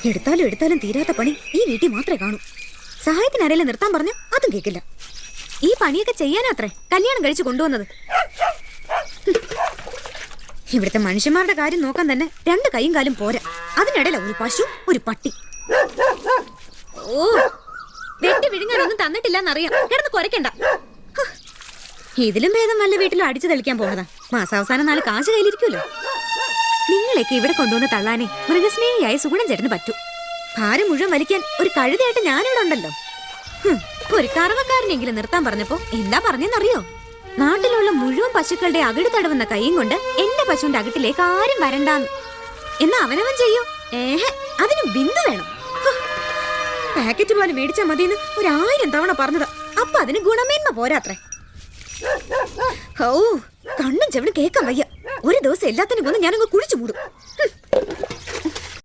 എടുത്താലും എടുത്താലും തീരാത്ത പണി ഈ വീട്ടിൽ മാത്രമേ കാണൂ. സഹായത്തിന് ആരെങ്കിലും നിർത്താൻ പറഞ്ഞു അതും കേൾക്കില്ല. ഈ പണിയൊക്കെ ചെയ്യാനാത്രേ കല്യാണം കഴിച്ച് കൊണ്ടുവന്നത്. ഇവിടുത്തെ മനുഷ്യന്മാരുടെ കാര്യം നോക്കാൻ തന്നെ 2 കൈയും കാലും പോരാ. അതിനിടയില ഒരു പശു, ഒരു പട്ടി. ഓ, വെട്ടി വിഴുങ്ങാനൊന്നും തന്നിട്ടില്ലെന്നറിയാം. കിടന്ന് കുരയ്ക്കണ്ട. ഇതിലും ഭേദം വല്ല വീട്ടിലും അടിച്ചു തെളിക്കാൻ പോണതാ. മാസാവസാനം 4 കാശ് കയ്യിലിരിക്കുമല്ലോ. നിങ്ങളെയൊക്കെ ഇവിടെ കൊണ്ടുവന്ന് തള്ളാനേ മൃഗസ്നേഹിയായ സുഗുണൻ ചേട്ടന് പറ്റൂ. ഭാരം മുഴുവൻ വലിക്കാൻ ഒരു കഴുതയായിട്ട് ഞാനിവിടെ ഉണ്ടല്ലോ. ഒരു കറവക്കാരനെങ്കിലും നിർത്താൻ പറഞ്ഞപ്പോ എന്താ പറഞ്ഞെന്നറിയോ? നാട്ടിലുള്ള മുഴുവൻ പശുക്കളുടെ അകിട് തടവുന്ന കൈയും കൊണ്ട് എന്റെ പശുവിന്റെ അകിട്ടിലേക്ക് ആരും വരണ്ടാന്ന്. എന്നാ അവനവൻ ചെയ്യോ? അതിന് ബിന്ദു വേണം. പാക്കറ്റ് പോലെ മേടിച്ചാൽ മതിയെന്ന് 1000 തവണ പറഞ്ഞതാ. അപ്പൊ അതിന് ഗുണമേന്മ പോരാത്രേ. ഓ, കണ്ണും ചെവിടും കേൾക്കാൻ വയ്യ. ഒരു ദിവസം എല്ലാത്തിനും കൊന്ന് ഞാനങ്ങ് കുഴിച്ചു മൂടും.